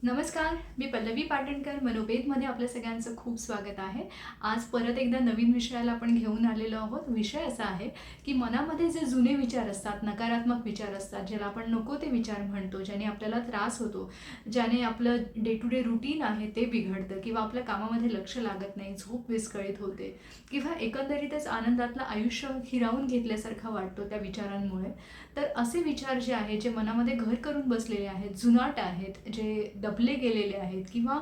नमस्कार, मी पल्लवी पाटणकर. मनोवेदमध्ये आपल्या सगळ्यांचं खूप स्वागत आहे. आज परत एकदा नवीन विषयाला आपण घेऊन आलेलो आहोत. विषय असा आहे की मनामध्ये जे जुने विचार असतात, नकारात्मक विचार असतात, ज्याला आपण नको ते विचार म्हणतो, ज्याने आपल्याला त्रास होतो, ज्याने आपलं डे टू डे रुटीन आहे ते बिघडतं किंवा आपल्या कामामध्ये लक्ष लागत नाही, झोप विस्कळीत होते किंवा एकंदरीतच आनंदातलं आयुष्य हिरावून घेतल्यासारखं वाटतो त्या विचारांमुळे. तर असे विचार जे आहेत, जे मनामध्ये घर करून बसलेले आहेत, जुनाट आहेत, जे दबले गेलेले आहेत किंवा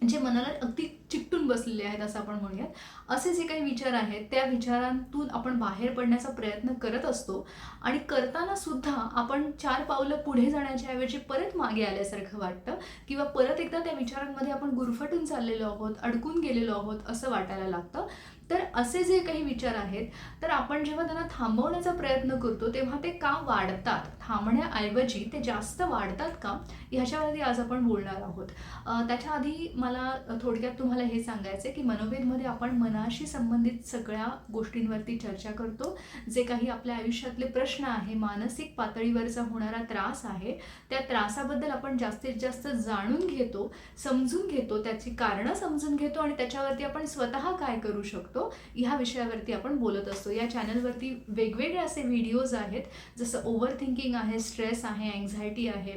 जे मनाला अगदी चिकटून बसलेले आहेत असं आपण म्हणूयात, असे जे काही विचार आहेत त्या विचारांतून आपण बाहेर पडण्याचा प्रयत्न करत असतो आणि करताना सुद्धा आपण 4 पावलं पुढे जाण्याच्या ऐवजी परत मागे आल्यासारखं वाटतं किंवा परत एकदा त्या विचारांमध्ये आपण गुरफटून चाललेलो आहोत, अडकून गेलेलो आहोत असं वाटायला लागतं. तर असे जे काही विचार आहेत, तर आपण जेव्हा त्यांना थांबवण्याचा प्रयत्न करतो तेव्हा ते का वाढतात, थांबण्याऐवजी ते जास्त वाढतात का, ह्याच्यावरती आज आपण बोलणार आहोत. त्याच्या आधी मला थोडक्यात तुम्हाला हे सांगायचं आहे की मनोवेदमध्ये आपण मनाशी संबंधित सगळ्या गोष्टींवरती चर्चा करतो. जे काही आपल्या आयुष्यातले प्रश्न आहे, मानसिक पातळीवरचा होणारा त्रास आहे, त्या त्रासाबद्दल आपण जास्तीत जास्त जाणून घेतो, समजून घेतो, त्याची कारणं समजून घेतो आणि त्याच्यावरती आपण स्वतः काय करू शकतो ह्या विषयावरती आपण बोलत असतो. या चॅनलवरती वेगवेगळे असे व्हिडिओज आहेत, जसं ओव्हर थिंकिंग आहे, स्ट्रेस आहे, अँझायटी आहे,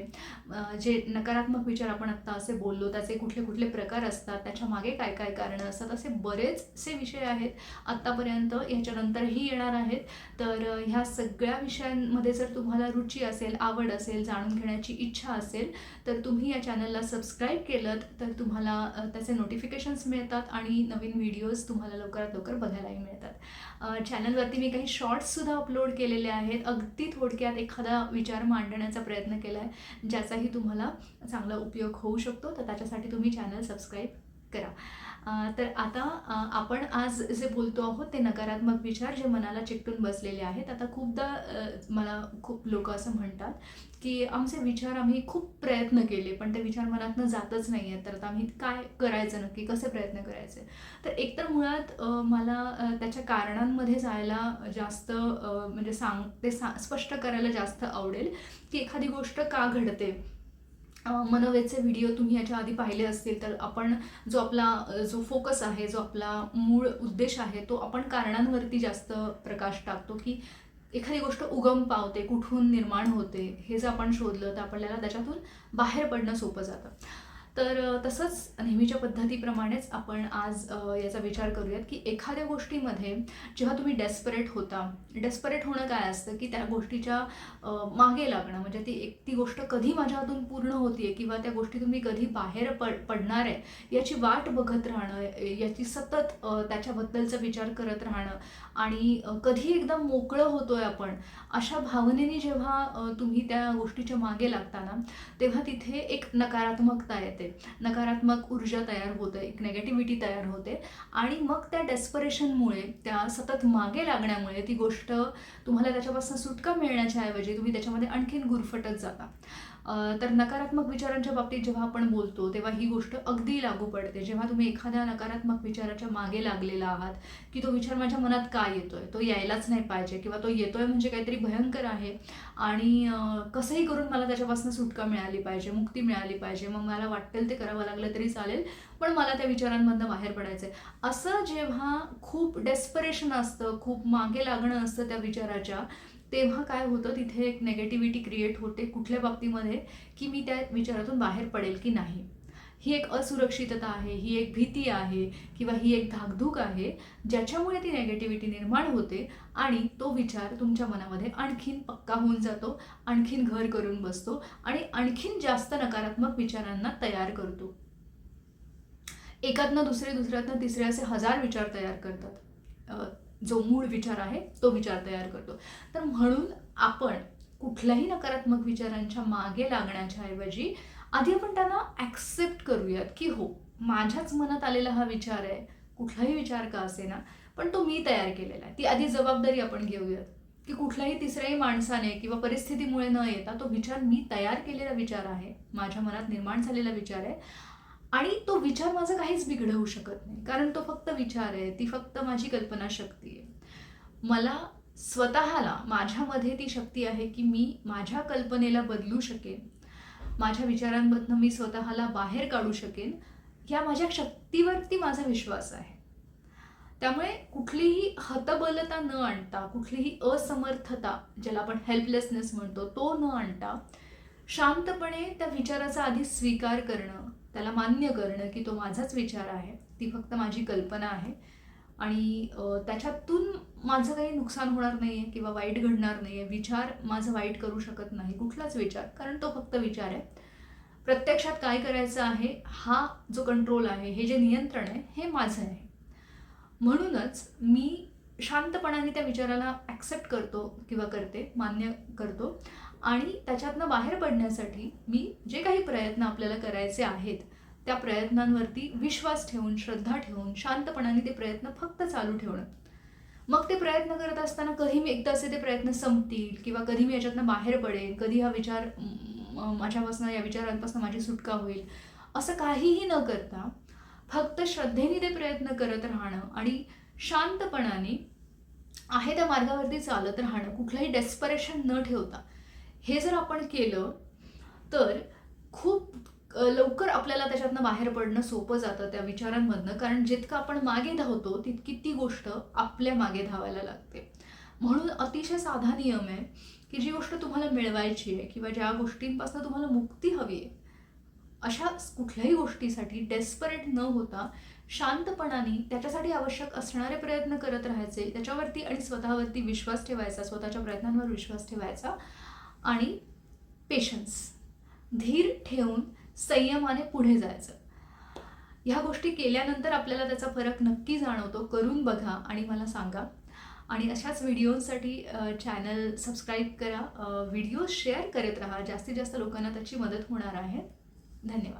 जे नकारात्मक विचार आपण आत्ता असे बोललो त्याचे कुठले कुठले प्रकार असतात, त्याच्या मागे काय काय कारणं असतात, असे बरेचसे विषय आहेत आत्तापर्यंत, याच्यानंतरही येणार आहेत. तर ह्या सगळ्या विषयांमध्ये जर तुम्हाला रुची असेल, आवड असेल, जाणून घेण्याची इच्छा असेल, तर तुम्ही या चॅनलला सबस्क्राईब केलं तर तुम्हाला त्याचे नोटिफिकेशन्स मिळतात आणि नवीन व्हिडिओज तुम्हाला लवकरात लवकर बघायलाही मिळतात. चॅनलवरती मी काही शॉर्ट्ससुद्धा अपलोड केलेले आहेत. अगदी थोडक्यात एखादा विचार मांडण्याचा प्रयत्न केला आहे, ज्याचाही तुम्हाला चांगला उपयोग होऊ शकतो. तर त्याच्यासाठी तुम्ही चॅनल सबस्क्राईब करा. तर आता आपण आज जे बोलतो आहोत ते नकारात्मक विचार जे मनाला चिकटून बसलेले आहेत. आता खूपदा मला खूप लोक असं म्हणतात की आमचे विचार आम्ही खूप प्रयत्न केले पण ते विचार मनातनं जातच नाही आहेत, तर आता आम्ही काय करायचं, नक्की कसे प्रयत्न करायचे. तर एकतर मुळात मला त्याच्या कारणांमध्ये जायला जास्त म्हणजे स्पष्ट करायला जास्त आवडेल की एखादी गोष्ट का घडते. मनोवेदचे व्हिडिओ तुम्ही याच्या आधी पाहिले असतील तर आपण जो फोकस आहे, जो आपला मूळ उद्देश आहे, तो आपण कारणांवरती जास्त प्रकाश टाकतो की एखादी गोष्ट उगम पावते, कुठून निर्माण होते, हे जर आपण शोधलं तर आपल्याला त्याच्यातून बाहेर पडणं सोपं जातं. तर तसंच नेहमीच्या पद्धतीप्रमाणेच आपण आज याचा विचार करूयात की एखाद्या गोष्टीमध्ये जेव्हा तुम्ही डेस्परेट होणं काय असतं की त्या गोष्टीच्या मागे लागणं, म्हणजे ती गोष्ट कधी माझ्या हातून पूर्ण होतीये किंवा त्या गोष्टीतून मी कधी बाहेर पडणार आहे याची वाट बघत राहणं, याची सतत त्याच्याबद्दलचा विचार करत राहणं आणि कधी एकदा मोकळं होतोय आपण, अशा भावनेने जेव्हा तुम्ही त्या गोष्टीच्या मागे लागताना तेव्हा तिथे एक नकारात्मकता येते, नकारात्मक ऊर्जा तयार होते, एक नेगेटिव्हिटी तयार होते आणि मग त्या डेस्परेशनमुळे, त्या सतत मागे लागण्यामुळे ती गोष्ट तुम्हाला त्याच्यापासून सुटका मिळण्याच्या ऐवजी तुम्ही त्याच्यामध्ये आणखीन गुरफटत जाता. तर नकारात्मक विचारांच्या बाबतीत जेव्हा आपण बोलतो तेव्हा ही गोष्ट अगदी लागू पडते. जेव्हा तुम्ही एखाद्या नकारात्मक विचाराच्या मागे लागलेला आहात की तो विचार माझ्या मनात का येतोय, तो यायलाच नाही पाहिजे किंवा तो येतोय म्हणजे काहीतरी भयंकर आहे आणि कसंही करून मला त्याच्यापासून सुटका मिळाली पाहिजे, मुक्ती मिळाली पाहिजे, मग मला वाटेल ते करावं लागलं तरी चालेल पण मला त्या विचारांमधनं बाहेर पडायचं आहे, असं जेव्हा खूप डेस्परेशन असतं, खूप मागे लागणं असतं त्या विचाराच्या, तेव्हा काय होतं, तिथे एक नेगेटिव्हिटी क्रिएट होते कुठल्या बाबतीमध्ये की मी त्या विचारातून बाहेर पडेल की नाही. ही एक असुरक्षितता आहे, ही एक भीती आहे किंवा ही एक धाकधूक आहे, ज्याच्यामुळे ती नेगेटिव्हिटी निर्माण होते आणि तो विचार तुमच्या मनामध्ये आणखीन पक्का होऊन जातो, आणखीन घर करून बसतो आणि आणखीन जास्त नकारात्मक विचारांना तयार करतो. एकातनं दुसरे, दुसऱ्यातनं तिसरे असे 1000 विचार तयार करतात. जो मूळ विचार आहे तो विचार तयार करतो. तर म्हणून आपण कुठल्याही नकारात्मक विचारांच्या मागे लागण्याच्या ऐवजी आधी आपण त्यांना ॲक्सेप्ट करूयात की हो, माझ्याच मनात आलेला हा विचार आहे, कुठलाही विचार का असेना, पण तो मी तयार केलेला आहे. ती आधी जबाबदारी आपण घेऊयात की कुठल्याही तिसऱ्याही माणसाने किंवा परिस्थितीमुळे न येता तो विचार मी तयार केलेला विचार आहे, माझ्या मनात निर्माण झालेला विचार आहे आणि तो विचार माझं काहीच बिघडवू शकत नाही, कारण तो फक्त विचार आहे, ती फक्त माझी कल्पनाशक्ती आहे. मला स्वतःला, माझ्यामध्ये ती शक्ती आहे की मी माझ्या कल्पनेला बदलू शकेन माझ्या विचारांमधनं मी स्वतःला बाहेर काढू शकेन, या माझ्या शक्तीवरती माझा विश्वास आहे. त्यामुळे कुठलीही हतबलता न आणता, कुठलीही असमर्थता, ज्याला आपण हेल्पलेसनेस म्हणतो, तो न आणता शांतपणे त्या विचाराचा आधी स्वीकार करणं, त्याला मान्य करणं की तो माझाच विचार आहे, ती फक्त माझी कल्पना आहे आणि त्याच्यातून माझं काही नुकसान होणार नाही आहे किंवा वाईट घडणार नाही आहे. विचार माझं वाईट करू शकत नाही, कुठलाच विचार, कारण तो फक्त विचार आहे. प्रत्यक्षात काय करायचं आहे, हा जो कंट्रोल आहे, हे जे नियंत्रण आहे, हे माझं आहे. म्हणूनच मी शांतपणाने त्या विचाराला ॲक्सेप्ट करतो किंवा करते, मान्य करतो आणि त्याच्यातनं बाहेर पडण्यासाठी मी जे काही प्रयत्न आपल्याला करायचे आहेत, त्या प्रयत्नांवरती विश्वास ठेवून, श्रद्धा ठेवून, शांतपणाने ते प्रयत्न फक्त चालू ठेवणं. मग ते प्रयत्न करत असताना कधी मी एकदाचे ते प्रयत्न संपतील किंवा कधी मी याच्यातनं बाहेर पडेन, कधी हा विचार माझ्यापासून, या विचारांपासून माझी सुटका होईल, असं काहीही न करता फक्त श्रद्धेने ते प्रयत्न करत राहणं आणि शांतपणाने आहे त्या मार्गावरती चालत राहणं, कुठलंही डेस्परेशन न ठेवता, हे जर आपण केलं तर खूप लवकर आपल्याला त्याच्यातनं बाहेर पडणं सोपं जातं त्या विचारांमधनं. कारण जितकं आपण मागे धावतो तितकी ती गोष्ट आपल्या मागे धावायला लागते. म्हणून अतिशय साधा नियम आहे की जी गोष्ट तुम्हाला मिळवायची आहे किंवा ज्या गोष्टींपासून तुम्हाला मुक्ती हवी आहे, अशा कुठल्याही गोष्टीसाठी डेस्परेट न होता शांतपणाने त्याच्यासाठी आवश्यक असणारे प्रयत्न करत राहायचे, त्याच्यावरती आणि स्वतःवरती विश्वास ठेवायचा, स्वतःच्या प्रयत्नांवर विश्वास ठेवायचा आणि पेशन्स, धीर ठेवून संयमाने पुढे जायचं. ह्या गोष्टी केल्यानंतर आपल्याला त्याचा फरक नक्की जाणवतो. करून बघा आणि मला सांगा. आणि अशाच व्हिडिओसाठी चॅनल सबस्क्राईब करा, व्हिडिओ शेअर करत राहा, जास्तीत जास्त लोकांना त्याची मदत होणार आहे. धन्यवाद.